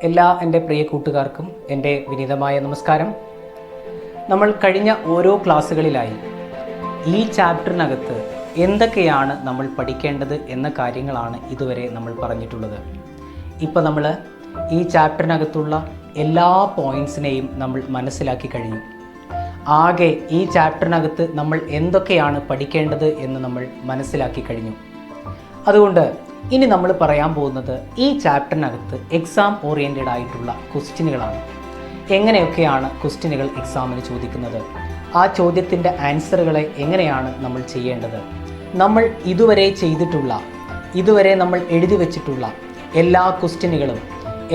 എല്ലാ എൻ്റെ പ്രിയ കൂട്ടുകാർക്കും എൻ്റെ വിനീതമായ നമസ്കാരം. നമ്മൾ കഴിഞ്ഞ ഓരോ ക്ലാസ്സുകളിലായി ഈ ചാപ്റ്ററിനകത്ത് എന്തൊക്കെയാണ് നമ്മൾ പഠിക്കേണ്ടത് എന്ന കാര്യങ്ങളാണ് ഇതുവരെ നമ്മൾ പറഞ്ഞിട്ടുള്ളത്. ഇപ്പോൾ നമ്മൾ ഈ ചാപ്റ്ററിനകത്തുള്ള എല്ലാ പോയിൻറ്റ്സിനെയും നമ്മൾ മനസ്സിലാക്കി കഴിഞ്ഞു. ആകെ ഈ ചാപ്റ്ററിനകത്ത് നമ്മൾ എന്തൊക്കെയാണ് പഠിക്കേണ്ടത് എന്ന് നമ്മൾ മനസ്സിലാക്കി കഴിഞ്ഞു. അതുകൊണ്ട് ഇനി നമ്മൾ പറയാൻ പോകുന്നത് ഈ ചാപ്റ്ററിനകത്ത് എക്സാം ഓറിയൻറ്റഡ് ആയിട്ടുള്ള ക്വസ്റ്റ്യനുകളാണ്. എങ്ങനെയൊക്കെയാണ് ക്വസ്റ്റ്യനുകൾ എക്സാമിന് ചോദിക്കുന്നത്, ആ ചോദ്യത്തിൻ്റെ ആൻസറുകളെ എങ്ങനെയാണ് നമ്മൾ ചെയ്യേണ്ടത്, നമ്മൾ ഇതുവരെ നമ്മൾ എഴുതി വച്ചിട്ടുള്ള എല്ലാ ക്വസ്റ്റ്യനുകളും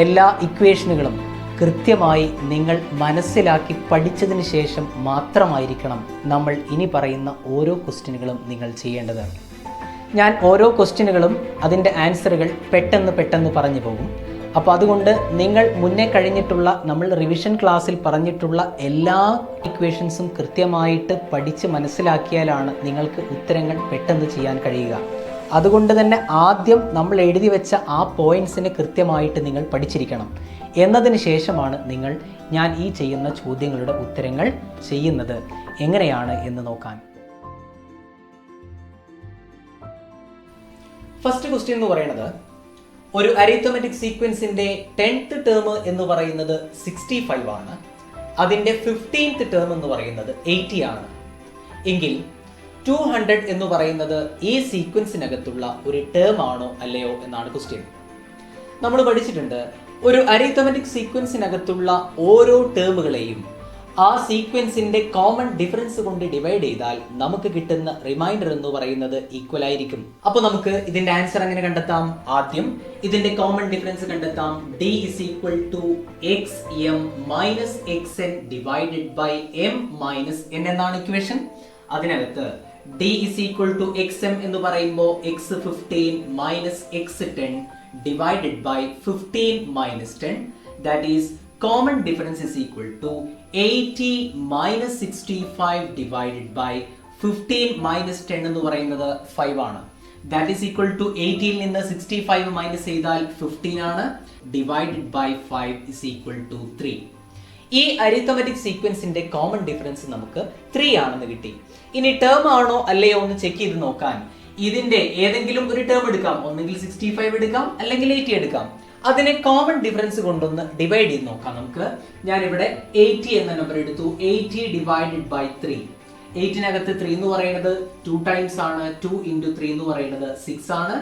എല്ലാ ഇക്വേഷനുകളും കൃത്യമായി നിങ്ങൾ മനസ്സിലാക്കി പഠിച്ചതിന് ശേഷം മാത്രമായിരിക്കണം നമ്മൾ ഇനി പറയുന്ന ഓരോ ക്വസ്റ്റ്യനുകളും നിങ്ങൾ ചെയ്യേണ്ടത്. ഞാൻ ഓരോ ക്വസ്റ്റ്യനുകളും അതിൻ്റെ ആൻസറുകൾ പെട്ടെന്ന് പറഞ്ഞു പോകും. അപ്പോൾ അതുകൊണ്ട് നിങ്ങൾ മുന്നേ കഴിഞ്ഞിട്ടുള്ള നമ്മൾ റിവിഷൻ ക്ലാസ്സിൽ പറഞ്ഞിട്ടുള്ള എല്ലാ ഇക്വേഷൻസും കൃത്യമായിട്ട് പഠിച്ച് മനസ്സിലാക്കിയാലാണ് നിങ്ങൾക്ക് ഉത്തരങ്ങൾ പെട്ടെന്ന് ചെയ്യാൻ കഴിയുക. അതുകൊണ്ട് തന്നെ ആദ്യം നമ്മൾ എഴുതി വെച്ച ആ പോയിൻറ്റ്സിനെ കൃത്യമായിട്ട് നിങ്ങൾ പഠിച്ചിരിക്കണം. എന്നതിന് ശേഷമാണ് നിങ്ങൾ ഞാൻ ഈ ചെയ്യുന്ന ചോദ്യങ്ങളുടെ ഉത്തരങ്ങൾ ചെയ്യുന്നത് എങ്ങനെയാണ് എന്ന് നോക്കാൻ. ഫസ്റ്റ് ക്വസ്റ്റ്യൻ എന്ന് പറയുന്നത്, ഒരു അരിത്തമെറ്റിക് സീക്വൻസിന്റെ 10th ടേം എന്ന് പറയുന്നത് 65 ആണ്, അതിൻ്റെ 15th ടേം എന്ന് പറയുന്നത് 80 ആണ്. എങ്കിൽ 200 എന്ന് പറയുന്നത് ഈ സീക്വൻസിനകത്തുള്ള ഒരു ടേം ആണോ അല്ലയോ എന്നാണ് ക്വസ്റ്റ്യൻ. നമ്മൾ പഠിച്ചിട്ടുണ്ട്, ഒരു അരിത്തമെറ്റിക് സീക്വൻസിനകത്തുള്ള ഓരോ ടേമുകളെയും ആ സീക്വൻസിന്റെ കോമൺ ഡിഫറൻസ് കൊണ്ട് ഡിവൈഡ് ചെയ്താൽ നമുക്ക് കിട്ടുന്ന റിമൈൻഡർ എന്ന് പറയുന്നത് ഈക്വൽ ആയിരിക്കും. അപ്പോൾ നമുക്ക് ഇതിന്റെ ആൻസർ എങ്ങനെ കണ്ടെത്താം? ആദ്യം ഇതിന്റെ കോമൺ ഡിഫറൻസ് കണ്ടെത്താം. d is equal to xm minus xn divided by m minus n എന്നാണ് ഇക്വേഷൻ. അതിനകത്ത് d is equal to xm എന്ന് പറയുമ്പോൾ x15 minus x10 divided by 15 minus 10, that is common difference is equal to 80 minus 65 divided by 15 minus 10 എന്ന് പറയുന്നത് 5 ആണ്. That is equal to 80 ൽ നിന്ന് 65 minus ചെയ്താൽ 15 ആണ്. Divided by 5 is equal to 3. ഈ അരിത്തമെറ്റിക് സീക്വൻസിന്റെ കോമൺ ഡിഫറൻസ് നമുക്ക് 3 ആണെന്ന് കിട്ടി. ഇനി ടേം ആണോ അല്ലയോ എന്ന് ചെക്ക് ചെയ്ത് നോക്കാൻ ഇതിന്റെ ഏതെങ്കിലും ഒരു ടേം എടുക്കാം. ഒന്നെങ്കിൽ 65 എടുക്കാം, അല്ലെങ്കിൽ 80 എടുക്കാം. അതിനെ കോമൺ ഡിഫറൻസ് കൊണ്ടൊന്ന് ഡിവൈഡ് ചെയ്ത് നോക്കാം നമുക്ക്. ഞാനിവിടെ 80 എന്ന നമ്പർ എടുത്തു. 80 ഡിവൈഡഡ് ബൈ 3. 8നകത്ത് 3 എന്ന് പറയുന്നത് 2 ടൈംസ് ആണ്. 2 into 3 എന്ന് പറയുന്നത് 6 ആണ്.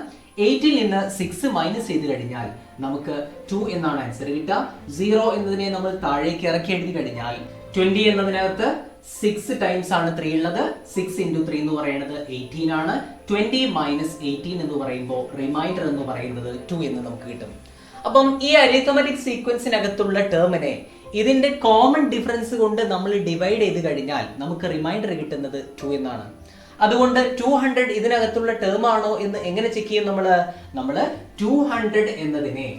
8ൽ നിന്ന് 6 മൈനസ് ചെയ്ത് കഴിഞ്ഞാൽ നമുക്ക് 2 എന്നാണ് ആൻസർ കിട്ടുക. 0 എന്നതിനെ നമ്മൾ താഴേക്ക് ഇറക്കി എഴുതി കഴിഞ്ഞാൽ 20 എന്നതിനകത്ത് 6 ടൈംസ് ആണ് 3 ഉള്ളത്. 6 into 3 എന്ന് പറയുന്നത് 18 ആണ്. 20 മൈനസ് 18 എന്ന് പറയുമ്പോൾ റിമൈൻഡർ എന്ന് പറയുന്നത് 2 എന്ന് നമുക്ക് കിട്ടും. അപ്പം ഈ അരിത്തമെറ്റിക് സീക്വൻസിനകത്തുള്ള ടേമിനെ ഇതിന്റെ കോമൺ ഡിഫറൻസ് കൊണ്ട് നമ്മൾ ഡിവൈഡ് ചെയ്ത് കഴിഞ്ഞാൽ നമുക്ക് റിമൈൻഡർ കിട്ടുന്നത് 2 എന്നാണ്. അതുകൊണ്ട് 200 ഇതിനകത്തുള്ള ടേം ആണോ എന്ന് എങ്ങനെ ചെക്ക് ചെയ്യും? നമ്മൾ 200 എന്നതിനെ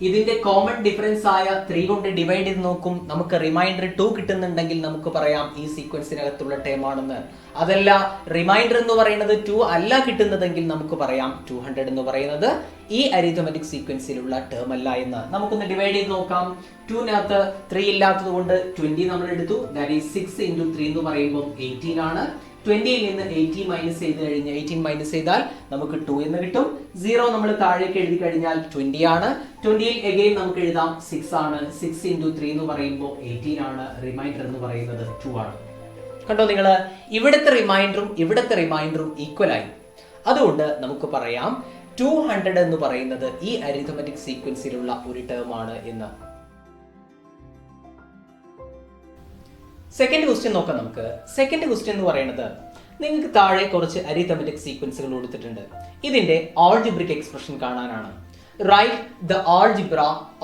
ഇതിന്റെ കോമൺ ഡിഫറൻസ് ആയ 3 കൊണ്ട് ഡിവൈഡ് ചെയ്ത് നോക്കും. നമുക്ക് റിമൈൻഡർ 2 കിട്ടുന്നുണ്ടെങ്കിൽ നമുക്ക് പറയാം ഈ സീക്വൻസിനകത്തുള്ള ടേം ആണെന്ന്. അതല്ല, റിമൈൻഡർ എന്ന് പറയുന്നത് 2 അല്ല കിട്ടുന്നതെങ്കിൽ നമുക്ക് പറയാം 200 എന്ന് പറയുന്നത് ഈ അരിത്തമെറ്റിക് സീക്വൻസിലുള്ള ടേം അല്ല എന്ന്. നമുക്കൊന്ന് ഡിവൈഡ് ചെയ്ത് നോക്കാം. 2നകത്ത് 3 ഇല്ലാത്തത് കൊണ്ട് 20 നമ്മൾ എടുത്തു. ദാറ്റ് ഈസ് 6 into 3 എന്ന് പറയുമ്പോൾ 18 ആണ്. 20ൽ നിന്ന് 18 മൈനസ് ചെയ്താൽ നമുക്ക് 2 എന്ന് കിട്ടും. 0 നമ്മൾ താഴേക്ക് എഴുതി കഴിഞ്ഞാൽ 20 ആണ്. 20ൽ അഗൈൻ നമുക്ക് എഴുതാം 6 ആണ്. 6 into 3 എന്ന് പറയുമ്പോൾ 18 ആണ്. റിമൈൻഡർ എന്ന് പറയുന്നത് 2 ആണ്. കണ്ടോ നിങ്ങൾ, ഇവിടുത്തെ റിമൈൻഡറും ഈക്വൽ ആയി. അതുകൊണ്ട് നമുക്ക് പറയാം 200 എന്ന് പറയുന്നത് ഈ അരിത്തമെറ്റിക് സീക്വൻസിലുള്ള ഒരു ടേം ആണ് എന്ന്. സെക്കൻഡ് ക്വസ്റ്റ്യൻ നോക്കാം നമുക്ക്. സെക്കൻഡ് ക്വസ്റ്റ്യൻ എന്ന് പറയുന്നത്, നിങ്ങൾക്ക് താഴെ കുറച്ച് അരിത്തമെറ്റിക് സീക്വൻസുകൾ കൊടുത്തിട്ടുണ്ട്. ഇതിന്റെ ആൾജിബ്രിക് എക്സ്പ്രഷൻ കാണാനാണ്. Write the algebra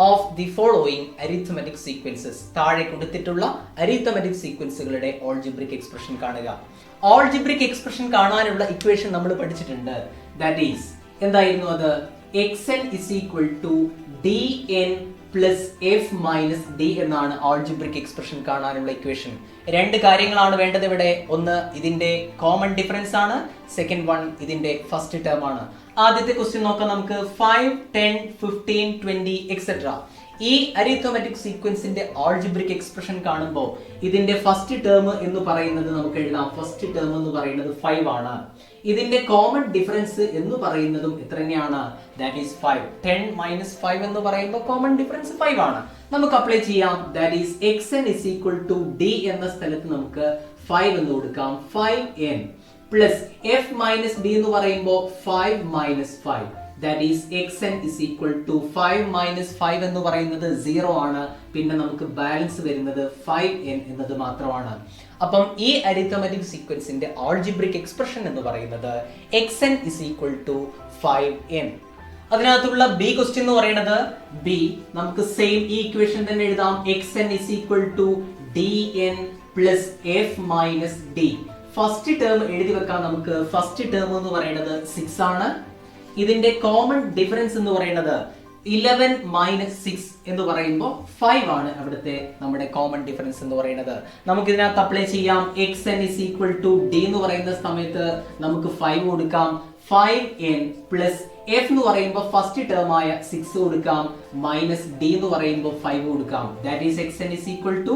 of the following arithmetic sequences. താഴെ കൊടുത്തിട്ടുള്ള അരിത്തമെറ്റിക് സീക്വൻസുകളുടെ ആൾജിബ്രിക് എക്സ്പ്രഷൻ കാണുക. ആൾജിബ്രിക് എക്സ്പ്രഷൻ കാണാനുള്ള ഇക്വേഷൻ നമ്മൾ പഠിച്ചിട്ടുണ്ട്. ദാറ്റ് ഈസ് എന്തായിരുന്നു അത്? xn is equal to dn plus f minus d എന്നാണ് ആൾജിബ്രിക് എക്സ്പ്രഷൻ കാണാനുള്ള ഇക്വേഷൻ. രണ്ട് കാര്യങ്ങളാണ് വേണ്ടത് ഇവിടെ. ഒന്ന് ഇതിന്റെ കോമൺ ഡിഫറൻസ് ആണ്. സെക്കൻഡ് വൺ ഇതിന്റെ ഫസ്റ്റ് ടേം ആണ്. ആദ്യത്തെ ക്വസ്റ്റ്യൻ നോക്കാം നമുക്ക്. 5, 10, 15, 20 എക്സെട്ര ഈ അരിത്തമെറ്റിക് സീക്വൻസിന്റെ ആൾജിബ്രിക് എക്സ്പ്രഷൻ കാണുമ്പോൾ ഇതിന്റെ ഫസ്റ്റ് ടേം എന്ന് പറയുന്നത് നമുക്ക് എഴുതാം. ഫസ്റ്റ് ടേം എന്ന് പറയുന്നത് 5 ആണ്. ഇതിന്റെ കോമൺ ഡിഫറൻസ് എന്ന് പറയുന്നതും എത്ര തന്നെയാണ്? That is 5. 10 മൈനസ് 5 എന്ന് പറയുമ്പോൾ കോമൺ ഡിഫറൻസ് 5 ആണ്. നമുക്ക് അപ്ലൈ ചെയ്യാം. That is xn is equal to d എന്ന സ്ഥലത്ത് നമുക്ക് 5 എന്ന് കൊടുക്കാം. 5n plus f minus d എന്ന് പറയുമ്പോൾ 5 minus 5. That is xn is equal to 5 minus 5 എന്ന് പറയുന്നത് 0 ആണ്. പിന്നെ നമുക്ക് ബാലൻസ് വരുന്നത് 5n എന്നത് മാത്രമാണ്. അപ്പം ഈ അരിത്തമെറ്റിക് സീക്വൻസിന്റെ ആൾജിബ്രിക് എക്സ്പ്രഷൻ എന്ന് പറയുന്നത് xn is equal to 5n. അതിനകത്തുള്ള ബി ക്വസ്റ്റ്യൻ എന്ന് പറയുന്നത് ബി നമുക്ക് സെയിം ഈ ഇക്വേഷൻ തന്നെ എഴുതാം. xn is equal to dn plus f minus d. First term എഴുതി വെക്കാം. നമുക്ക് ഫസ്റ്റ് ടേം എന്ന് പറയുന്നത് 6 ആണ്. ഇതിന്റെ കോമൺ ഡിഫറൻസ് എന്ന് പറയുന്നത് 11 മൈനസ് 6 എന്ന് പറയുമ്പോൾ 5 ആണ് അവിടുത്തെ നമ്മുടെ കോമൺ ഡിഫറൻസ് എന്ന് പറയുന്നത്. നമുക്ക് ഇതിനകത്ത് അപ്ലൈ ചെയ്യാം. xn is equal to d എന്ന് പറയുന്ന സമയത്ത് നമുക്ക് 5 കൊടുക്കാം. 5n പ്ലസ് f എന്ന് പറയുമ്പോൾ ഫസ്റ്റ് ടേം ആയ 6 കൊടുക്കാം. മൈനസ് d എന്ന് പറയുമ്പോൾ 5 കൊടുക്കാം. That is xn is equal to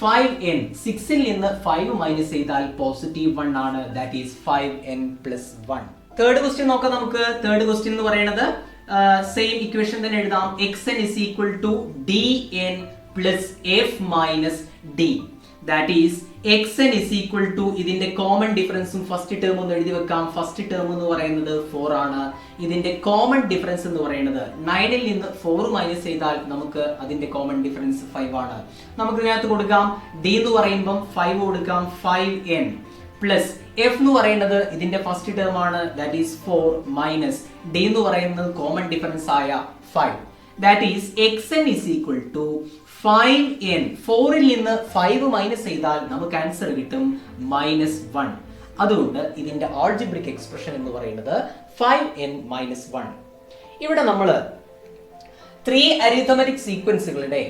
5n. 6 ൽ നിന്ന് 5 മൈനസ് ചെയ്താൽ പോസിറ്റീവ് 1 ആണ്. That is 5n plus 1. Third question നോക്കാം. നമുക്ക് തേർഡ് ക്വസ്റ്റ്യൻ എന്ന് പറയുന്നത് സെയിം ഇക്വേഷൻ തന്നെ എഴുതാം. xn is equal to dn plus f minus d. That is xn is equal to ഇതിന്റെ കോമൺ ഡിഫറൻസും ഫസ്റ്റ് ടേം ഒന്ന് എഴുതി വെക്കാം. ഫസ്റ്റ് ടേം എന്ന് പറയുന്നത് 4 ആണ്. ഇതിന്റെ കോമൺ ഡിഫറൻസ് എന്ന് പറയുന്നത് 9 ൽ നിന്ന് 4 മൈനസ് ചെയ്താൽ നമുക്ക് അതിന്റെ കോമൺ ഡിഫറൻസ് 5 ആണ്. നമുക്ക് ഇതിനകത്ത് കൊടുക്കാം. d എന്ന് പറയുമ്പോൾ 5 കൊടുക്കാം. 5n പ്ലസ് f എന്ന് പറയുന്നത് ഇതിന്റെ ഫസ്റ്റ് ടേം ആണ്. ദാറ്റ് ഈസ് 4 മൈനസ് d എന്ന് പറയുന്നത് കോമൺ ഡിഫറൻസ് ആയ 5. That is xn is equal to 5n. 4 ൽ നിന്ന് 5 മൈനസ് ചെയ്താൽ നമുക്ക് ആൻസർ കിട്ടും -1. അതുകൊണ്ട് ഇതിന്റെ ആൾജിബ്രിക് എക്സ്പ്രഷൻ എന്ന് പറയുന്നത് 5n minus 1. ഇവിടെ നമ്മൾ 3 അരിത്തമെറ്റിക് സീക്വൻസുകളുടെ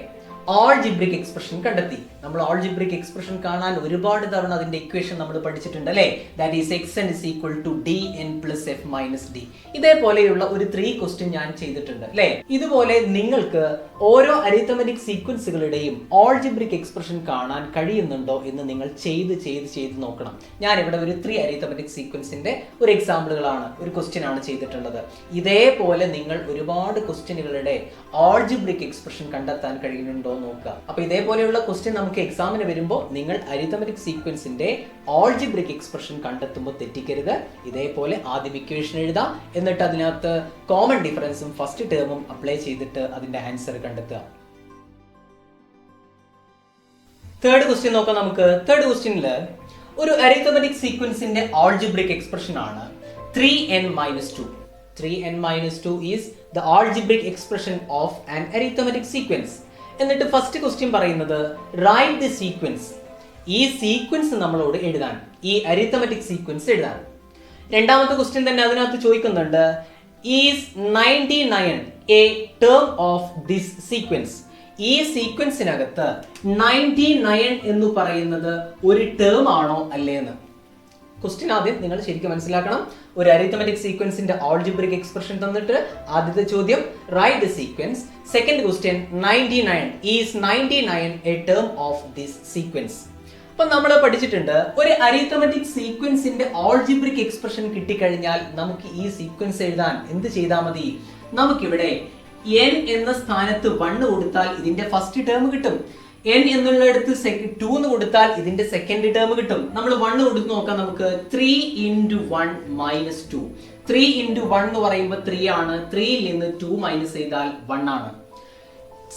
ആൾജിബ്രിക് എക്സ്പ്രഷൻ കണ്ടെത്തി. നമ്മൾ ആൾജിബ്രിക് എക്സ്പ്രഷൻ കാണാൻ ഒരുപാട് തവണ അതിന്റെ ഇക്വേഷൻ നമ്മൾ പഠിച്ചിട്ടുണ്ട് അല്ലേ? That is xn is equal to dn plus f minus d. ഇതേപോലെയുള്ള ഒരു 3 ക്വസ്റ്റ്യൻ ഞാൻ ചെയ്തിട്ടുണ്ട് അല്ലേ? ഇതുപോലെ നിങ്ങൾക്ക് ഓരോ അരിത്തമെറ്റിക് സീക്വൻസുകളുടെയും ആൾജിബ്രിക് എക്സ്പ്രഷൻ കാണാൻ കഴിയുന്നുണ്ടോ എന്ന് നിങ്ങൾ ചെയ്ത് നോക്കണം. ഞാൻ ഇവിടെ ഒരു 3 അരിത്തമെറ്റിക് സീക്വൻസിന്റെ ഒരു എക്സാമ്പിളുകളാണ്, ഒരു ക്വസ്റ്റ്യൻ ആണ് ചെയ്തിട്ടുള്ളത്. ഇതേപോലെ നിങ്ങൾ ഒരുപാട് ക്വസ്റ്റ്യനുകളുടെ ആൾജിബ്രിക് എക്സ്പ്രഷൻ കണ്ടെത്താൻ കഴിയുന്നുണ്ടോ നോക്കുക. അപ്പൊ ഇതേപോലെയുള്ള ക്വസ്റ്റ്യൻ നമുക്ക് എക്സാമിന് വരുമ്പോൾ നിങ്ങൾ അരിത്തമെറ്റിക് സീക്വൻസിന്റെ ആൾജിബ്രിക് എക്സ്പ്രഷൻ കണ്ടെത്തുമ്പോൾ തെറ്റിക്കരുത്. ഇതേപോലെ ആദ്യം ഇക്വേഷൻ എഴുതാം, എന്നിട്ട് അതിനകത്ത് കോമൺ ഡിഫറൻസും ഫസ്റ്റ് ടേമും അപ്ലൈ ചെയ്തിട്ട് അതിന്റെ ആൻസർ കണ്ടെത്തുക. തേർഡ് ക്വസ്റ്റ്യൻ നോക്കാം. നമുക്ക് തേർഡ് ക്വസ്റ്റ്യനിൽ ഒരു അരിത്തമെറ്റിക് സീക്വൻസിന്റെ ആൾജിബ്രിക് എക്സ്പ്രഷൻ ആണ് 3n minus 2. 3n minus 2 is the algebraic expression of an arithmetic sequence. എന്നിട്ട് ഫസ്റ്റ് ക്വസ്റ്റ്യൻ പറയുന്നത് റൈറ്റ് ദി സീക്വൻസ്. ഈ സീക്വൻസ് നമ്മളോട് എഴുതാൻ, ഈ അരിത്തമെറ്റിക് സീക്വൻസ് എഴുതാൻ. രണ്ടാമത്തെ ക്വസ്റ്റ്യൻ തന്നെ അതിനകത്ത് ചോദിക്കുന്നുണ്ട് is 99 a term of this sequence. ഈ സീക്വൻസിനകത്ത് 99 എന്ന് പറയുന്നത് ഒരു ടേം ആണോ അല്ലേന്ന് ക്വസ്റ്റ്യൻ ആദ്യം നിങ്ങൾ ശരിക്കും മനസ്സിലാക്കണം. ഒരു അരിത്തമെറ്റിക് സീക്വൻസിന്റെ ആൾജിബ്രിക് എക്സ്പ്രഷൻ തന്നിട്ട് ആദ്യത്തെ ചോദ്യം write the sequence. Second question 99 is 99 a term of this sequence. അപ്പൊ നമ്മൾ പഠിച്ചിട്ടുണ്ട് ഒരു അരിത്തമെറ്റിക് സീക്വൻസിന്റെ ആൾജിബ്രിക് എക്സ്പ്രഷൻ കിട്ടിക്കഴിഞ്ഞാൽ നമുക്ക് ഈ സീക്വൻസ് എഴുതാൻ എന്ത് ചെയ്താൽ മതി? നമുക്കിവിടെ n എന്ന സ്ഥാനത്ത് 1 കൊടുത്താൽ ഇതിന്റെ ഫസ്റ്റ് ടേം കിട്ടും. n എന്നുള്ളടത്ത് 2 എന്ന് കൊടുത്താൽ ഇതിന്റെ സെക്കൻഡ് ടേം കിട്ടും. നമ്മൾ 1 കൊടുത്ത് നോക്കാം. നമുക്ക് 3 into 1 minus 2. 3 into 1 എന്ന് പറയുമ്പോൾ 3 ആണ്. 3 ൽ നിന്ന് 2 മൈനസ് ചെയ്താൽ 1 ആണ്.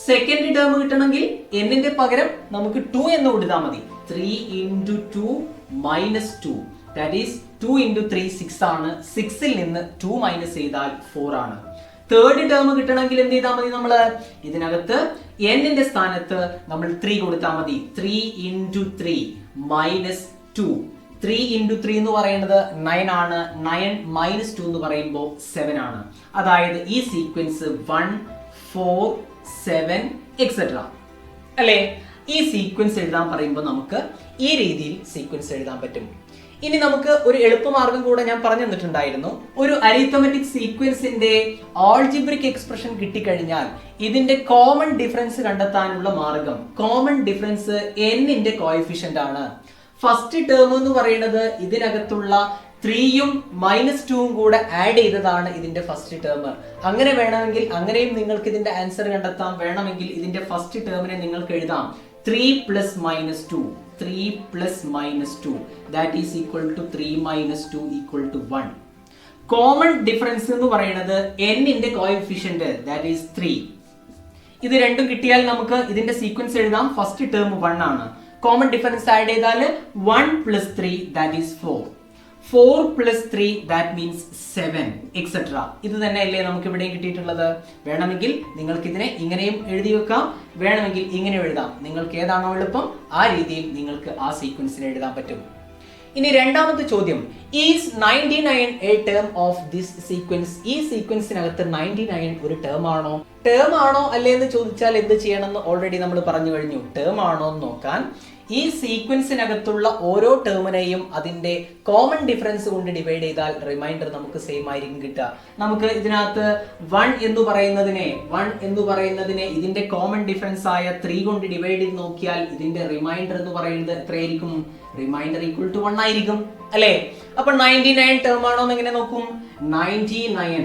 സെക്കൻഡ് ടേം കിട്ടണമെങ്കിൽ n-ന്റെ പകരം നമുക്ക് 2 എന്ന് കൊടുത്താൽ മതി. 3 into 2 minus 2. That is 2 into 3 6 ആണ്. 6 ൽ നിന്ന് 2 മൈനസ് ചെയ്താൽ 4 ആണ്. തേർഡ് ടേം കിട്ടണമെങ്കിൽ എന്ത് ചെയ്താൽ മതി? നമ്മൾ ഇതിനകത്ത് n-ന്റെ സ്ഥാനത്ത് നമ്മൾ 3 കൊടുത്താൽ മതി. 3 into 3 minus 2. 3 into 3 എന്ന് പറയുന്നത് 9 ആണ്. 9 minus 2 എന്ന് പറയുമ്പോൾ 7 ആണ്. അതായത് ഈ സീക്വൻസ് 1 4 7 എക്സെട്ര അല്ലേ? ഈ സീക്വൻസ് എഴുതാൻ പറയുമ്പോൾ നമുക്ക് ഈ രീതിയിൽ സീക്വൻസ് എഴുതാൻ പറ്റും. ഇനി നമുക്ക് ഒരു എളുപ്പമാർഗം കൂടെ ഞാൻ പറഞ്ഞു തന്നിട്ടുണ്ടായിരുന്നു. ഒരു അരിത്തമെറ്റിക് സീക്വൻസിന്റെ ആൾജിബ്രിക് എക്സ്പ്രഷൻ കിട്ടിക്കഴിഞ്ഞാൽ ഇതിന്റെ കോമൺ ഡിഫറൻസ് കണ്ടെത്താനുള്ള മാർഗം, കോമൺ ഡിഫറൻസ് n-ന്റെ കോഎഫിഷ്യന്റ് ആണ്. ഫസ്റ്റ് ടേം എന്ന് പറയുന്നത് ഇതിനകത്തുള്ള 3യും -2ഉം കൂടെ ആഡ് ചെയ്തതാണ് ഇതിന്റെ ഫസ്റ്റ് ടേം. അങ്ങനെ വേണമെങ്കിൽ അങ്ങനെയും നിങ്ങൾക്ക് ഇതിന്റെ ആൻസർ കണ്ടെത്താം. വേണമെങ്കിൽ ഇതിന്റെ ഫസ്റ്റ് ടേമിനെ നിങ്ങൾക്ക് എഴുതാം 3 + -2, 3 + -2 that is equal to 3 - 2 = 1. Common difference എന്ന് പറയുന്നത് n-ന്റെ കോഎഫിഷ്യന്റ് that is 3. ഇത് രണ്ടും കിട്ടിയാൽ നമുക്ക് ഇതിന്റെ സീക്വൻസ് എഴുതാം. ഫസ്റ്റ് ടേം 1 ആണ്. കോമൺ ഡിഫറൻസ് ആഡ് ചെയ്താൽ 1 + 3 that is 4. 4 + 3 that means 7 etc. ഇത് തന്നെയല്ലേ നമുക്ക് ഇവിടെയും കിട്ടിയിട്ടുള്ളത്. വേണമെങ്കിൽ നിങ്ങൾക്ക് ഇതിനെ ഇങ്ങനെയും എഴുതി വെക്കാം, വേണമെങ്കിൽ ഇങ്ങനെ എഴുതാം. നിങ്ങൾക്ക് ഏതാണോ എളുപ്പം ആ രീതിയിൽ നിങ്ങൾക്ക് ആ സീക്വൻസിനെ എഴുതാൻ പറ്റും. ഇനി രണ്ടാമത്തെ ചോദ്യം, is 99 a term of this sequence? ഈ സീക്വൻസിനകത്ത് 99 ഒരു ടേം ആണോ? ടേം ആണോ അല്ലേ എന്ന് ചോദിച്ചാൽ എന്ത് ചെയ്യണമെന്ന് ഓൾറെഡി നമ്മൾ പറഞ്ഞു കഴിഞ്ഞു. ടേം ആണോ എന്ന് നോക്കാൻ ഈ സീക്വൻസിനകത്തുള്ള ഓരോ ടേമിനെയും അതിന്റെ കോമൺ ഡിഫറൻസ് കൊണ്ട് ഡിവൈഡ് ചെയ്താൽ റിമൈൻഡർ നമുക്ക് സെയിം ആയിരിക്കും കിട്ടുക. നമുക്ക് ഇതിനകത്ത് 1 എന്ന് പറയുന്നതിനെ ഇതിന്റെ കോമൺ ഡിഫറൻസ് ആയ 3 കൊണ്ട് ഡിവൈഡ് ചെയ്ത് നോക്കിയാൽ ഇതിന്റെ റിമൈൻഡർ എന്ന് പറയുന്നത് എത്രയായിരിക്കും? റിമൈൻഡർ ഈക്വൽ ടു 1 ആയിരിക്കും അല്ലേ? അപ്പൊ 99 ടേം ആണോ എന്ന് എങ്ങനെ നോക്കും? 99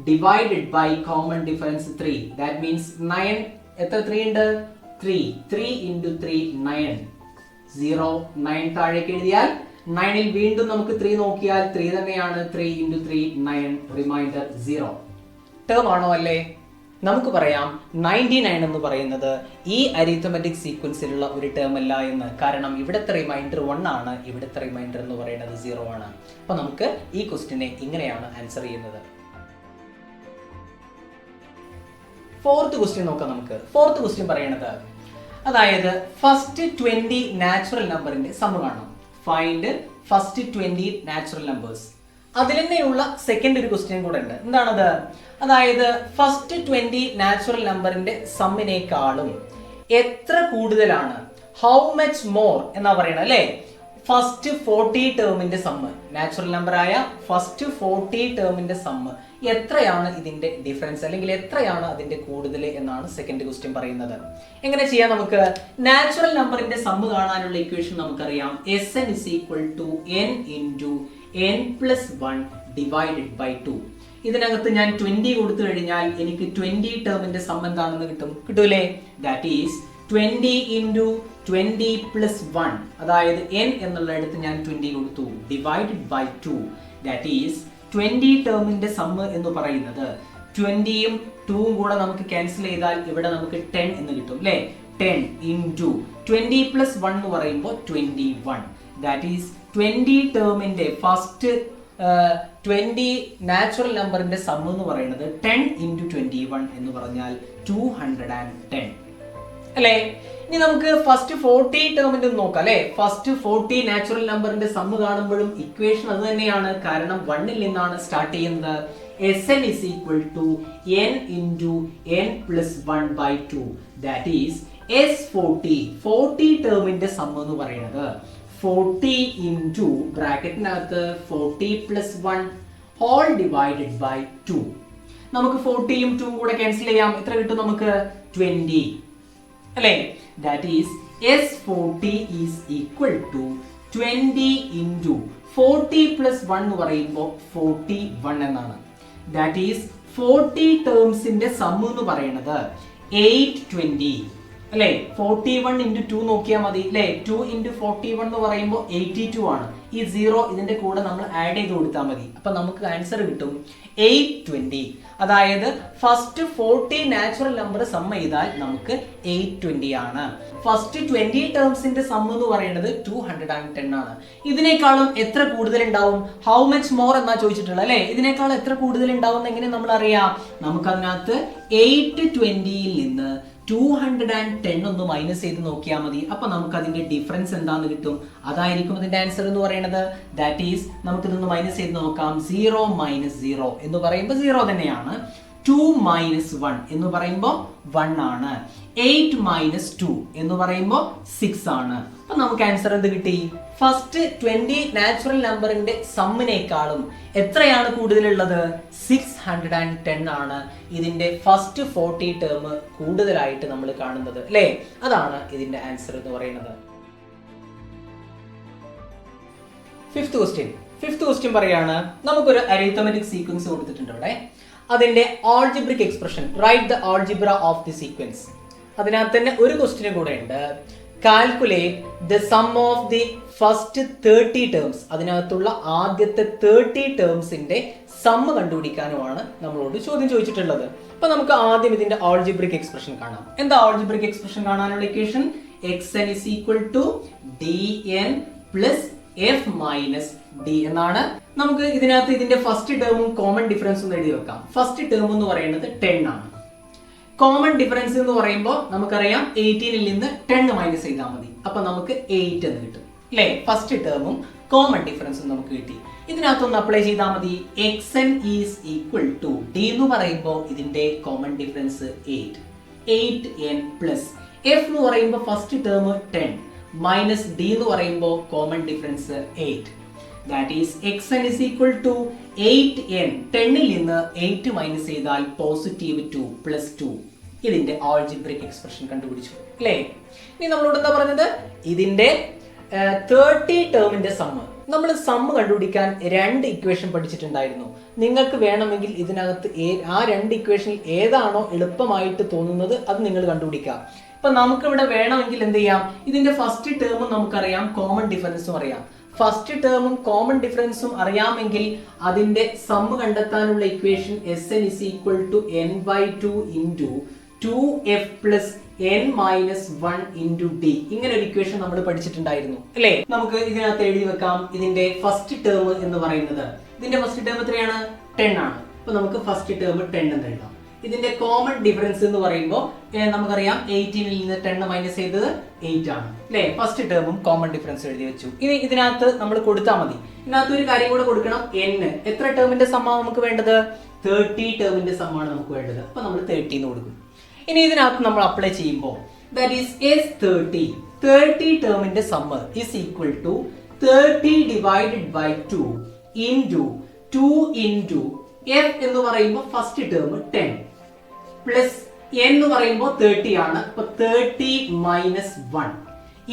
divided by common difference 3 that means 9 എത്ര 3 ഉണ്ട്? 3 × 3 9 0 9 താഴേക്ക് എഴുതിയാൽ 9ൽ വീണ്ടും നമുക്ക് 3 നോക്കിയാൽ 3 തന്നെയാണ്. 3 × 3 9 റിമൈൻഡർ 0. ടേം ആണോ അല്ലേ? നമുക്ക് പറയാം 99 എന്ന് പറയുന്നത് ഈ അരിത്തമെറ്റിക് സീക്വൻസിലുള്ള ഒരു ടേം അല്ല എന്ന്. കാരണം ഇവിടുത്തെ റിമൈൻഡർ 1 ആണ്, ഇവിടുത്തെ റിമൈൻഡർ എന്ന് പറയുന്നത് 0 ആണ്. അപ്പൊ നമുക്ക് ഈ ക്വസ്റ്റിനെ ഇങ്ങനെയാണ് ആൻസർ ചെയ്യുന്നത്. ഫോർത്ത് ക്വസ്റ്റ്യൻ നോക്കാം നമുക്ക്. ഫോർത്ത് ക്വസ്റ്റ്യൻ പറയുന്നത്, അതായത് ഫസ്റ്റ് 20 നാച്ചുറൽ നമ്പറിന്റെ സം കാണണം. Find first 20 natural numbers. അതിൽ തന്നെയുള്ള സെക്കൻഡ് ഒരു ക്വസ്റ്റ്യൻ കൂടെ ഉണ്ട്. എന്താണത്? അതായത് ഫസ്റ്റ് 20 നാച്ചുറൽ നമ്പറിന്റെ സമ്മിനേക്കാളും എത്ര കൂടുതലാണ്, ഹൗ മച്ച് മോർ എന്നാ പറയണത് അല്ലേ? ഫസ്റ്റ് 40 ടേമിന്റെ സമ്മ്, നാച്ചുറൽ നമ്പർ ആയ ഫസ്റ്റ് 40 ടേമിന്റെ സമ്മ് എത്രയാണ് ഇതിന്റെ ഡിഫറൻസ്, അല്ലെങ്കിൽ എത്രയാണ് അതിന്റെ കൂടുതൽ എന്നാണ് സെക്കൻഡ് ക്വസ്റ്റ്യൻ പറയുന്നത്. എങ്ങനെ ചെയ്യാം നമുക്ക്? നാച്ചുറൽ നമ്പറിന്റെ സമ്മ് കാണാനുള്ള ഇക്വേഷൻ നമുക്കറിയാം. Sn = n × n + 1 divided by 2. ഇതിനകത്ത് ഞാൻ 20 കൊടുത്തു കഴിഞ്ഞാൽ എനിക്ക് 20 ടേമിന്റെ സം എന്താണെന്ന് കിട്ടൂലേ? ദാറ്റ് ഈസ് 20 × 20 + 1, അതായത് n എന്നുള്ള ഇടത്ത് ഞാൻ 20 കൊടുത്തു, ഡിവൈഡഡ് ബൈ 2. ദാറ്റ് ഈസ് 20 ടേമിന്റെ സമ്മ് എന്ന് പറയുന്നത് 20യും 2ഉം കൂടെ നമുക്ക് ക്യാൻസൽ ചെയ്താൽ ഇവിടെ നമുക്ക് 10 എന്ന് കിട്ടും അല്ലേ? 10 × 20 + 1 എന്ന് പറയുമ്പോൾ 21. ദാറ്റ് ഈസ് 20 ടേമിന്റെ ഫസ്റ്റ് 20 നാച്ചുറൽ നമ്പറിന്റെ സമ്മ് എന്ന് പറയുന്നത് 10 × 21 എന്ന് പറഞ്ഞാൽ 210 അല്ലേ? ഇനി നമുക്ക് ഫസ്റ്റ് 40 ടേമിന്റെ നോക്കാം അല്ലെ? ഫസ്റ്റ് 40 നാച്ചുറൽ നമ്പറിന്റെ സമ്മ് കാണുമ്പോഴും ഇക്വേഷൻ അത് തന്നെയാണ്. കാരണം 1ൽ നിന്നാണ് സ്റ്റാർട്ട് ചെയ്യുന്നത്. Sn = n × n + 1/2. That is S40 40 ടേമിന്റെ സമ്മ് എന്ന് പറയുന്നത് 40 × ബ്രാക്കറ്റിനകത്ത് 40 + 1 ഹോൾ ഡിവൈഡഡ് ബൈ 2. നമുക്ക് 40യും 2ഉം കൂടെ ക്യാൻസൽ ചെയ്യാം. എത്ര കിട്ടും നമുക്ക്? 20 അല്ലേ? ദാറ്റ് ഈസ് S40 = 20 × 40 + 1 എന്ന് പറയുമ്പോൾ 41 എന്നാണ്. ദാറ്റ് ഈസ് 40 ടേംസിന്റെ സമ്മ് എന്ന് പറയുന്നത് 820 അല്ലേ? 41 × 2 നോക്കിയാൽ മതി അല്ലേ? 2 × 41 എന്ന് പറയുമ്പോൾ 82 ആണ്. ഈ 0 ഇതിന്റെ കൂടെ നമ്മൾ ആഡ് ചെയ്ത് കൊടുത്താൽ മതി. അപ്പൊ നമുക്ക് ആൻസർ കിട്ടും 820. അതായത് ഫസ്റ്റ് 40 നാച്ചുറൽ നമ്പർ സം ചെയ്താൽ നമുക്ക് 820 ആണ്. ഫസ്റ്റ് 20 ടേംസിന്റെ സം എന്ന് പറയുന്നത് 210 ആണ്. ഇതിനേക്കാളും എത്ര കൂടുതൽ ഉണ്ടാവും? ഹൗ മച്ച് മോർ എന്നാ ചോദിച്ചിട്ടുള്ളത് അല്ലേ? ഇതിനേക്കാളും എത്ര കൂടുതൽ ഉണ്ടാവും എങ്ങനെ നമ്മൾ അറിയാം? നമുക്ക് അതിനകത്ത് 820ൽ നിന്ന് 210 ഒന്ന് മൈനസ് ചെയ്ത് നോക്കിയാൽ മതി. അപ്പൊ നമുക്ക് അതിന്റെ ഡിഫറൻസ് എന്താന്ന് കിട്ടും. അതായിരിക്കും അതിന്റെ ആൻസർ എന്ന് പറയുന്നത്. ദാറ്റ് ഈസ് നമുക്ക് ഇതൊന്ന് മൈനസ് ചെയ്ത് നോക്കാം. 0 - 0 എന്ന് പറയുമ്പോൾ 0 തന്നെയാണ്. 2 - 1 എന്ന് പറയുമ്പോൾ 1 ആണ്. 8 മൈനസ് 2 എന്ന് പറയുമ്പോൾ 6 ആണ്. അപ്പൊ നമുക്ക് ആൻസർ എന്ത് കിട്ടി? ഫസ്റ്റ് 20 നാച്ചുറൽ നമ്പറിന്റെ സമ്മിനേക്കാളും എത്രയാണ് കൂടുതലുള്ളത്? 610 ആണ് ഇതിന്റെ ഫസ്റ്റ് 40 ടേം കൂടുതലായിട്ട് നമ്മൾ കാണുന്നത് അല്ലേ? അതാണ് ഇതിന്റെ ആൻസർ എന്ന് പറയുന്നത്. ഫിഫ്ത് ക്വസ്റ്റ്യൻ പറയാണ്, നമുക്കൊരു അരിത്തമെറ്റിക് സീക്വൻസ് കൊടുത്തിട്ടുണ്ട് ഇവിടെ. അതിന്റെ algebraic expression, write the algebra of the sequence. അതിനകത്ത് തന്നെ ഒരു ക്വസ്റ്റ്യൻ കൂടെ ഉണ്ട്, calculate the sum of the first 30 terms. അതിനകത്തുള്ള ആദ്യത്തെ 30 ടേംസിന്റെ സമ്മ് കണ്ടുപിടിക്കാനുമാണ് നമ്മളോട് ചോദ്യം ചോദിച്ചിട്ടുള്ളത്. അപ്പൊ നമുക്ക് ആദ്യം ഇതിന്റെ ആൾജിബ്രിക് എക്സ്പ്രഷൻ കാണാം. എന്താ ആൾജിബ്രിക് എക്സ്പ്രഷൻ കാണാനുള്ള equation? xn is equal to dn plus f minus d എന്നാണ്. നമുക്ക് ഇതിനകത്ത് ഇതിന്റെ ഫസ്റ്റ് ടേമും കോമൺ ഡിഫറൻസും എഴുതി വെക്കാം. ഫസ്റ്റ് ടേം എന്ന് പറയുന്നത് 10 ആണ്. കോമൺ ഡിഫറൻസ് എന്ന് പറയുമ്പോൾ നമുക്കറിയാം 18ൽ നിന്ന് 10 മൈനസ് ചെയ്താൽ മതി. അപ്പൊ നമുക്ക് 8 എന്ന് കിട്ടും അല്ലേ? ഫസ്റ്റ് ടേമും കോമൺ ഡിഫറൻസും നമുക്ക് കിട്ടി. ഇതിനകത്തൊന്ന് അപ്ലൈ ചെയ്താൽ മതി. xn is equal to d എന്ന് പറയുമ്പോൾ ഇതിന്റെ common difference 8n plus f എന്ന് പറയുമ്പോൾ ഫസ്റ്റ് ടേം 10 മൈനസ് d എന്ന് പറയുമ്പോൾ common difference 8. That is xn is equal to 8n. 10ൽ നിന്ന് 8 മൈനസ് ചെയ്താൽ പോസിറ്റീവ് 2 പ്ലസ് 2. ഇതിന്റെ ആൾജിബ്രിക് എക്സ്പ്രഷൻ കണ്ടുപിടിച്ചു അല്ലേ? ഇനി നമ്മളോട് എന്താ പറഞ്ഞത്? ഇതിന്റെ 30 ടേമിന്റെ സമ്മ്. നമ്മൾ സമ്മ് കണ്ടുപിടിക്കാൻ 2 ഇക്വേഷൻ പഠിച്ചിട്ടുണ്ടായിരുന്നു. നിങ്ങൾക്ക് വേണമെങ്കിൽ ഇതിനകത്ത് ആ 2 ഇക്വേഷനിൽ ഏതാണോ എളുപ്പമായിട്ട് തോന്നുന്നത് അത് നിങ്ങൾ കണ്ടുപിടിക്കാം. ഇപ്പൊ നമുക്ക് ഇവിടെ വേണമെങ്കിൽ എന്ത് ചെയ്യാം? ഇതിന്റെ ഫസ്റ്റ് ടേമും നമുക്കറിയാം, കോമൺ ഡിഫറൻസും അറിയാം. ഫസ്റ്റ് ടേമും കോമൺ ഡിഫറൻസും അറിയാമെങ്കിൽ അതിന്റെ സമ്മ് കണ്ടെത്താനുള്ള equation Sn is equal to n/2 into 2f plus n minus 1 into d. ഇങ്ങനെ ഒരു ഇക്വേഷൻ നമ്മൾ പഠിച്ചിട്ടുണ്ടായിരുന്നു അല്ലേ? നമുക്ക് ഇതിനകത്ത് എഴുതി വെക്കാം. ഇതിന്റെ ഫസ്റ്റ് ടേം എന്ന് പറയുന്നത്, ഇതിന്റെ ഫസ്റ്റ് ടേം എത്രയാണ്? 10 ആണ്. അപ്പൊ നമുക്ക് ഫസ്റ്റ് ടേം 10 എന്ന് എഴുതാം. ഇതിന്റെ കോമൺ ഡിഫറൻസ് എന്ന് പറയുമ്പോൾ നമുക്കറിയാം 18ൽ നിന്ന് 10 മൈനസ് ചെയ്തത് 8 ആണ് അല്ലേ? ഫസ്റ്റ് ടേമും കോമൺ ഡിഫറൻസ് എഴുതി വെച്ചു. ഇനി ഇതിനകത്ത് നമ്മൾ കൊടുത്താൽ മതി. ഇതിനകത്ത് ഒരു കാര്യം കൂടെ കൊടുക്കണം, n. എത്ര ടേമിന്റെ സമ്മാണ് നമുക്ക് വേണ്ടത്? 30 ടേമിന്റെ സമ്മാണ് നമുക്ക് വേണ്ടത്. അപ്പൊ നമ്മൾ 30 എന്ന് കൊടുക്കും. ഇനി ഇതിനകത്ത് നമ്മൾ അപ്ലൈ ചെയ്യുമ്പോൾ ദാറ്റ് ഈസ് S30 ടേമിന്റെ sum is equal to 30 divided by 2 into 2 into f എന്ന് പറയുമ്പോൾ ഫസ്റ്റ് ടേം 10 പ്ലസ് n എന്ന് പറയുമ്പോൾ 30 ആണ്. അപ്പൊ 30 മൈനസ് 1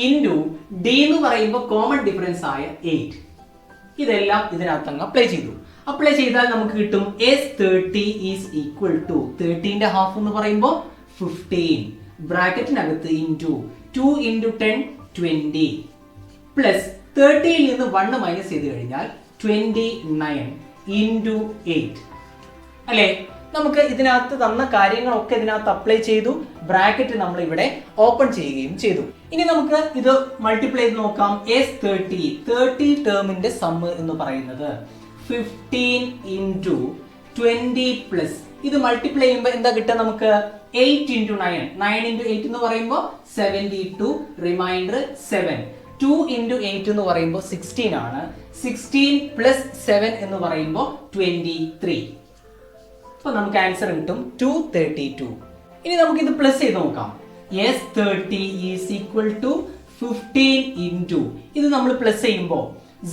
ഇൻറ്റു d എന്ന് പറയുമ്പോൾ കോമൺ ഡിഫറൻസ് ആയ 8. ഇതെല്ലാം ഇതിനകത്ത് അങ്ങ് അപ്ലൈ ചെയ്തു. അപ്ലൈ ചെയ്താൽ നമുക്ക് കിട്ടും S30 ഈസ് ഈക്വൽ ടു 30ന്റെ ഹാഫ് എന്ന് പറയുമ്പോൾ 15 ബ്രാക്കറ്റിനകത്ത് ഇൻറ്റു 2 ഇൻറ്റു 10 20 പ്ലസ് 30ൽ നിന്ന് 1 മൈനസ് ചെയ്ത് കഴിഞ്ഞാൽ 29 ഇൻറ്റു 8 അല്ലേ? നമുക്ക് ഇതിനകത്ത് തന്ന കാര്യങ്ങളൊക്കെ ഇതിനകത്ത് അപ്ലൈ ചെയ്തു. ബ്രാക്കറ്റ് നമ്മൾ ഇവിടെ ഓപ്പൺ ചെയ്യുകയും ചെയ്തു. ഇനി നമുക്ക് ഇത് മൾട്ടിപ്ലൈ ചെയ്ത് നോക്കാം. S30 ടേമിന്റെ സമ്മ് എന്ന് പറയുന്നത് 15 ഇൻറ്റു 20 പ്ലസ് ഇത് മൾട്ടിപ്ലൈ ചെയ്യുമ്പോൾ എന്താ കിട്ടുക നമുക്ക്? 8 ഇൻറ്റു 9 ഇൻറ്റു 8 എന്ന് പറയുമ്പോൾ 72, റിമൈൻഡർ 7. 2 ഇൻറ്റു 8 എന്ന് പറയുമ്പോൾ 16 ആണ്. 16 പ്ലസ് 7 എന്ന് പറയുമ്പോൾ 23. അപ്പൊ നമുക്ക് ആൻസർ കിട്ടും 232. ഇനി നമുക്ക് ഇത് പ്ലസ് ചെയ്ത് നോക്കാം. S30 is equal to 15 into ഇത് നമ്മൾ പ്ലസ് ചെയ്യുമ്പോൾ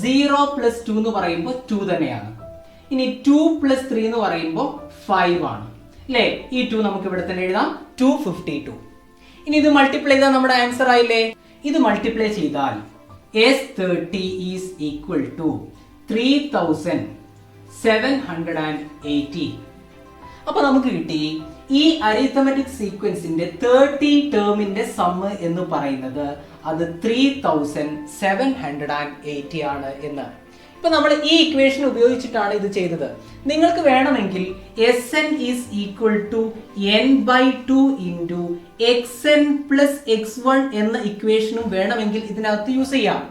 0 പ്ലസ് 2 എന്ന് പറയുമ്പോൾ 2 തന്നെയാണ്. ഇനി 2 പ്ലസ് 3 എന്ന് പറയുമ്പോൾ 5 ആണ് അല്ലേ? ഈ 2 നമുക്ക് ഇവിടെ തന്നെ എഴുതാം, 252. ഇനി ഇത് മൾട്ടിപ്ലൈ ചെയ്താൽ നമ്മുടെ ആൻസർ ആയില്ലേ? ഇത് മൾട്ടിപ്ലൈ ചെയ്താൽ S30 ഈസ് ഈക്വൽ ടു 3780. അപ്പൊ നമുക്ക് കിട്ടി ഈ അരിത്തമെറ്റിക് സീക്വൻസിന്റെ 30 ടേമിന്റെ സമ്മ് എന്ന് പറയുന്നത് അത് 3780 ആണ് എന്ന്. ഇപ്പൊ നമ്മൾ ഈ ഇക്വേഷൻ ഉപയോഗിച്ചിട്ടാണ് ഇത് ചെയ്തത്. നിങ്ങൾക്ക് വേണമെങ്കിൽ Sn is equal to n/2 into xn plus x1 എന്ന ഇക്വേഷനും വേണമെങ്കിൽ ഇതിനകത്ത് യൂസ് ചെയ്യാം.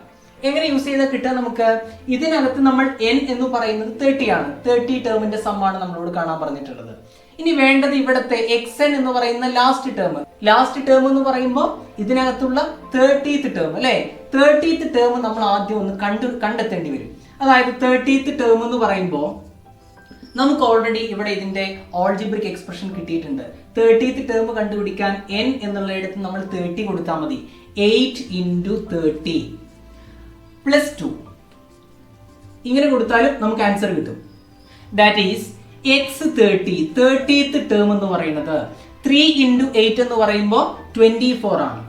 എങ്ങനെ യൂസ് ചെയ്താൽ കിട്ടുക നമുക്ക്? ഇതിനകത്ത് നമ്മൾ n എന്ന് പറയുന്നത് 30 ആണ്. 30 ടേമിന്റെ സമ്മാണ് നമ്മളോട് കാണാൻ പറഞ്ഞിട്ടുള്ളത്. ഇനി വേണ്ടത് ഇവിടത്തെ xn എന്ന് പറയുന്ന ലാസ്റ്റ് ടേം എന്ന് പറയുമ്പോൾ ഇതിനകത്തുള്ള 30th ടേം അല്ലെ? 30th ടേം നമ്മൾ ആദ്യം ഒന്ന് കണ്ടെത്തേണ്ടി വരും. അതായത് 30th ടേം എന്ന് പറയുമ്പോൾ നമുക്ക് ഓൾറെഡി ഇവിടെ ഇതിന്റെ ഓൾജിബ്രിക് എക്സ്പ്രഷൻ കിട്ടിയിട്ടുണ്ട്. 30th ടേം കണ്ടുപിടിക്കാൻ n എന്നുള്ളയിടത്ത് നമ്മൾ 30 കൊടുത്താൽ മതി. 8 × 30 + 2 ഇങ്ങനെ കൊടുത്താലും നമുക്ക് ആൻസർ കിട്ടും. ദാറ്റ് ഈസ് x30th ടേം എന്ന് പറയുന്നത് 3 × 8 എന്ന് പറയുമ്പോൾ 24 ആണ്.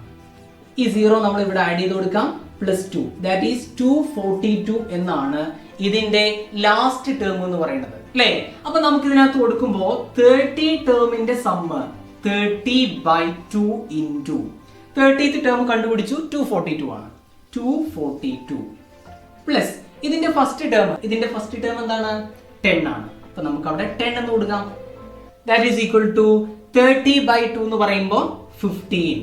ഈ 0 നമ്മൾ ഇവിടെ ആഡ് ചെയ്ത് കൊടുക്കാം. +2 ദാറ്റ് ഈസ് 242 എന്നാണ് ഇതിന്റെ ലാസ്റ്റ് ടേം എന്ന് പറയുന്നത് അല്ലേ. അപ്പൊ നമുക്ക് ഇതിനകത്ത് കൊടുക്കുമ്പോൾ 30 ടേമിന്റെ സമ്മ് 30/2 × 30th ടേം കണ്ടുപിടിച്ചു 242 ആണ്. 242 പ്ലസ് ഇതിന്റെ ഫസ്റ്റ് ടേം എന്താണ്? 10 ആണ്. അപ്പൊ നമുക്ക് അവിടെ 10 എന്ന് കൊടുക്കാം. ദാറ്റ് ഈസ് ഈക്വൽ ടു 30/2 എന്ന് പറയുമ്പോൾ 15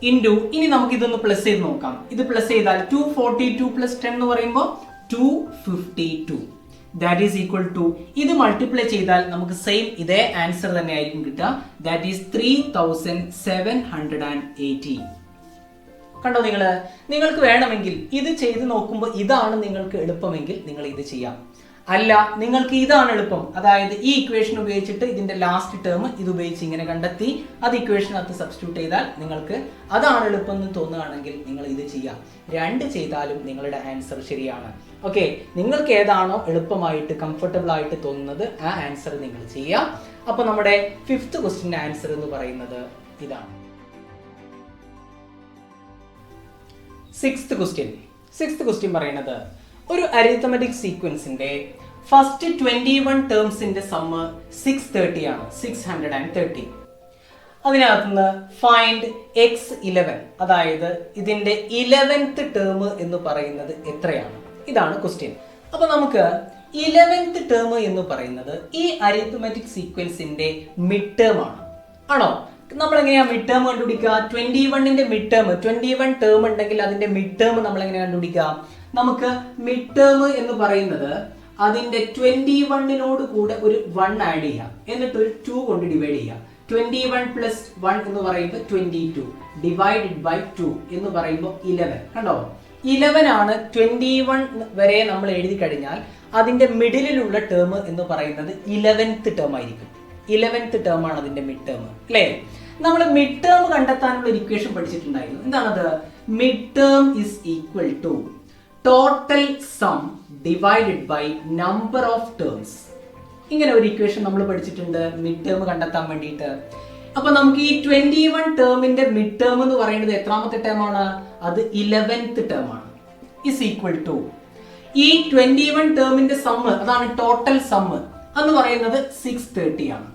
ഇൻറ്റു, ഇനി നമുക്ക് ഇതൊന്ന് പ്ലസ് ചെയ്ത് നോക്കാം. ഇത് പ്ലസ് ചെയ്താൽ 242 + 10 എന്ന് പറയുമ്പോൾ 252. ദാറ്റ് ഈസ് ഈക്വൽ ടു, ഇത് മൾട്ടിപ്ലൈ ചെയ്താൽ നമുക്ക് സെയിം ഇതേ ആൻസർ തന്നെ ആയിരിക്കും കിട്ടുക. That is 3780. കണ്ടോ നിങ്ങൾക്ക് വേണമെങ്കിൽ ഇത് ചെയ്ത് നോക്കുമ്പോൾ ഇതാണ് നിങ്ങൾക്ക് എളുപ്പമെങ്കിൽ നിങ്ങൾ ഇത് ചെയ്യാം. അല്ല, നിങ്ങൾക്ക് ഇതാണ് എളുപ്പം, അതായത് ഈ ഇക്വേഷൻ ഉപയോഗിച്ചിട്ട് ഇതിന്റെ ലാസ്റ്റ് ടേം ഇത് ഉപയോഗിച്ച് ഇങ്ങനെ കണ്ടെത്തി അത് ഇക്വേഷനകത്ത് സബ്സ്റ്റിറ്റ്യൂട്ട് ചെയ്താൽ നിങ്ങൾക്ക് അതാണ് എളുപ്പം എന്ന് തോന്നുകയാണെങ്കിൽ നിങ്ങൾ ഇത് ചെയ്യാം. 2 ചെയ്താലും നിങ്ങളുടെ ആൻസർ ശരിയാണ്. ഓക്കെ, നിങ്ങൾക്ക് ഏതാണോ എളുപ്പമായിട്ട് കംഫർട്ടബിൾ ആയിട്ട് തോന്നുന്നത് ആ ആൻസർ നിങ്ങൾ ചെയ്യാം. അപ്പൊ നമ്മുടെ 5th ക്വസ്റ്റ്യന്റെ ആൻസർ എന്ന് പറയുന്നത് ഇതാണ്. 6th ക്വസ്റ്റ്യൻ പറയുന്നത് ഒരു അരിത്തമെറ്റിക് സീക്വൻസിന്റെ ഫസ്റ്റ് 21 ടേംസിന്റെ സമ്മ് 630 ആണ്. 630. അതിനകത്തുനിന്ന് ഫൈൻഡ് x11, അതായത് ഇതിന്റെ 11th ടേം എന്ന് പറയുന്നത് എത്രയാണ്? ഇതാണ് ക്വസ്റ്റ്യൻ. അപ്പൊ നമുക്ക് 11th ടേം എന്ന് പറയുന്നത് ഈ അരിത്തമെറ്റിക് സീക്വൻസിന്റെ മിഡ് ടേം ആണ്. ആണോ? നമ്മൾ എങ്ങനെയാ മിഡ് ടേം കണ്ടുപിടിക്കുക? 21ന്റെ മിഡ് ടേം, 21 ടേം ഉണ്ടെങ്കിൽ അതിന്റെ മിഡ് ടേം നമ്മൾ എങ്ങനെ കണ്ടുപിടിക്കുക? നമുക്ക് മിഡ് ടേം എന്ന് പറയുന്നത് അതിന്റെ 21നോട് കൂടെ ഒരു 1 ആഡ് ചെയ്യാം, എന്നിട്ട് ഒരു 2 കൊണ്ട് ഡിവൈഡ് ചെയ്യാം. 21 + 1 എന്ന് പറയുമ്പോൾ 22 ഡിവൈഡഡ് ബൈ 2 എന്ന് പറയുമ്പോൾ 11. കണ്ടോ, 11 ആണ്. 21 വരെ നമ്മൾ എഴുതി കഴിഞ്ഞാൽ അതിന്റെ മിഡിലുള്ള ടേം എന്ന് പറയുന്നത് 11th ടേം ആയിരിക്കും. 11th ടേം ആണ് അതിന്റെ മിഡ് ടേം അല്ലേ. നമ്മൾ മിഡ് ടേം കണ്ടെത്താനുള്ള ഒരു ഇക്വേഷൻ പഠിച്ചിട്ടുണ്ടായിരുന്നു. എന്താണത്? Mid term is equal to total sum divided by number of terms. ഇങ്ങനെ ഒരു ഇക്വേഷൻ നമ്മൾ പഠിച്ചിട്ടുണ്ട് മിഡ് ടേം കണ്ടെത്താൻ വേണ്ടിയിട്ട്. അപ്പൊ നമുക്ക് ഈ 21 ടേമിന്റെ മിഡ് ടേം എന്ന് പറയുന്നത് എത്രാമത്തെ ടേം ആണ്? അത് 11th ടേം ആണ്. ഇസ് ഈക്വൽ ടു ഈ 21 ടേമിന്റെ സമ്മ്, അതാണ് ടോട്ടൽ സമ്മ് എന്ന് പറയുന്നത് 630 ആണ്.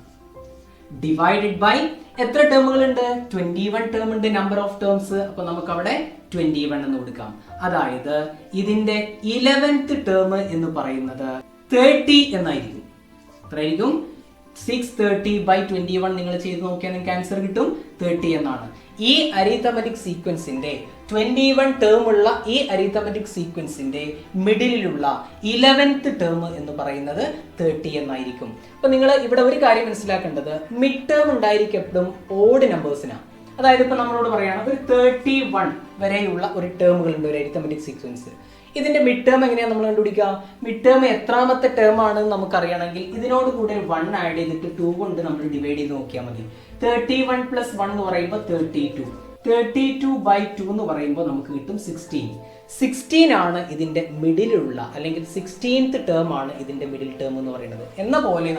ഡിവൈഡഡ് ബൈ എത്ര ടേമുകൾ ഉണ്ട്? 21 ടേം ഉണ്ട്, നമ്പർ ഓഫ് ടേംസ്. അപ്പൊ നമുക്ക് അവിടെ 21 എന്ന് കൊടുക്കാം. അതായത് ഇതിന്റെ 11th ടേം എന്ന് പറയുന്നത് 30 എന്നായിരിക്കും. എത്രയായിരിക്കും? 630/21 നിങ്ങൾ ചെയ്ത് നോക്കിയാൽ നിങ്ങൾക്ക് ആൻസർ കിട്ടും 30 എന്നാണ്. ഈ അരിത്തമെറ്റിക് സീക്വൻസിന്റെ 21 ടേം ഉള്ള ഈ അരിത്തമെറ്റിക് സീക്വൻസിന്റെ മിഡിലുള്ള 11th ടേം എന്ന് പറയുന്നത് 30 എന്നായിരിക്കും. അപ്പൊ നിങ്ങൾ ഇവിടെ ഒരു കാര്യം മനസ്സിലാക്കേണ്ടത്, മിഡ് ടേം ഉണ്ടായിരിക്കും എപ്പോഴും ഓഡ് നമ്പേഴ്സിനാണ്. അതായത് ഇപ്പൊ നമ്മളോട് പറയാണ് ഒരു 31 വരെയുള്ള ഒരു ടേമുകൾ ഉണ്ട് ഒരു അരിത്തമെറ്റിക് സീക്വൻസ്. ഇതിന്റെ മിഡ് ടേം എങ്ങനെയാണ് നമ്മൾ കണ്ടുപിടിക്കുക? മിഡ് ടേം എത്രാമത്തെ ടേം ആണെന്ന് നമുക്ക് അറിയണമെങ്കിൽ ഇതിനോട് കൂടെ 1 ആഡ് ചെയ്തിട്ട് 2 കൊണ്ട് നമ്മൾ ഡിവൈഡ് ചെയ്ത് നോക്കിയാൽ മതി. 31 + 1 എന്ന് പറയുമ്പോൾ 32. 32/2 എന്ന് പറയുമ്പോൾ നമുക്ക് കിട്ടും 16. 16 ആണ് ഇതിന്റെ മിഡിലുള്ള, അല്ലെങ്കിൽ 16th ടേം ആണ് ഇതിന്റെ മിഡിൽ ടേം എന്ന് പറയുന്നത്. എന്ന പോലെ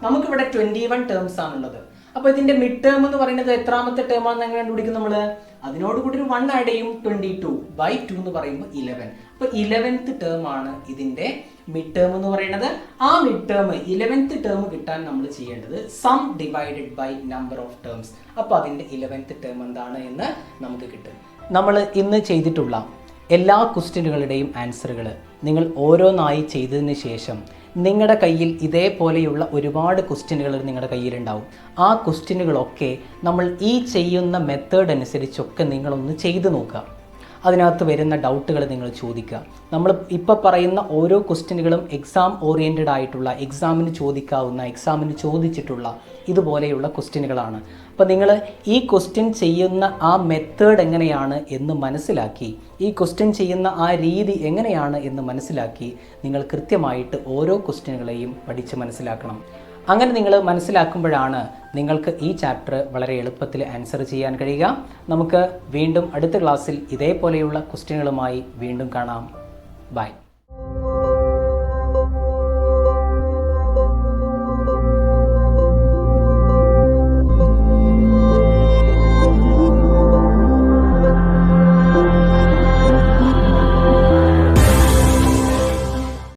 നമുക്കിവിടെ 21 ടേംസ് ആണുള്ളത്. അപ്പൊ ഇതിന്റെ മിഡ് ടേം എന്ന് പറയുന്നത് എത്രാമത്തെ ടേം ആണെന്ന് എങ്ങനെ കണ്ടുപിടിക്കും? നമ്മള് അതിനോട് കൂടി ഒരു 1 ആഡ് ചെയ്യും. 22/2 എന്ന് പറയുമ്പോൾ 11. അപ്പൊ 11th ടേം ആണ് ഇതിന്റെ മിഡ് ടേം എന്ന് പറയുന്നത്. ആ മിഡ് ടേം 11th ടേം കിട്ടാൻ നമ്മൾ ചെയ്യേണ്ടത് sum divided by number of terms. അപ്പൊ അതിന്റെ 11th ടേം എന്താണ് എന്ന് നമുക്ക് കിട്ടും. നമ്മൾ ഇന്ന് ചെയ്തിട്ടുള്ള എല്ലാ ക്വസ്റ്റ്യനുകളുടെയും ആൻസറുകൾ നിങ്ങൾ ഓരോന്നായി ചെയ്തതിന് ശേഷം നിങ്ങളുടെ കയ്യിൽ ഇതേപോലെയുള്ള ഒരുപാട് ക്വസ്റ്റ്യനുകൾ നിങ്ങളുടെ കയ്യിലുണ്ടാവും. ആ ക്വസ്റ്റ്യനുകളൊക്കെ നമ്മൾ ഈ ചെയ്യുന്ന മെത്തേഡ് അനുസരിച്ചൊക്കെ നിങ്ങളൊന്ന് ചെയ്തു നോക്കുക. അതിനകത്ത് വരുന്ന ഡൗട്ടുകൾ നിങ്ങൾ ചോദിക്കുക. നമ്മൾ ഇപ്പോൾ പറയുന്ന ഓരോ ക്വസ്റ്റ്യനുകളും എക്സാം ഓറിയൻറ്റഡ് ആയിട്ടുള്ള, എക്സാമിന് ചോദിക്കാവുന്ന, എക്സാമിന് ചോദിച്ചിട്ടുള്ള ഇതുപോലെയുള്ള ക്വസ്റ്റ്യനുകളാണ്. അപ്പോൾ അപ്പോൾ നിങ്ങൾ ഈ ക്വസ്റ്റ്യൻ ചെയ്യുന്ന ആ മെത്തേഡ് എങ്ങനെയാണ് എന്ന് മനസ്സിലാക്കി, ഈ ക്വസ്റ്റ്യൻ ചെയ്യുന്ന ആ രീതി എങ്ങനെയാണ് എന്ന് മനസ്സിലാക്കി നിങ്ങൾ കൃത്യമായിട്ട് ഓരോ ക്വസ്റ്റ്യനുകളെയും പഠിച്ച് മനസ്സിലാക്കണം. അങ്ങനെ നിങ്ങൾ മനസ്സിലാക്കുമ്പോഴാണ് നിങ്ങൾക്ക് ഈ ചാപ്റ്റർ വളരെ എളുപ്പത്തിൽ ആൻസർ ചെയ്യാൻ കഴിയുക. നമുക്ക് വീണ്ടും അടുത്ത ക്ലാസ്സിൽ ഇതേപോലെയുള്ള ക്വസ്റ്റ്യനുകളുമായി വീണ്ടും കാണാം. ബൈ.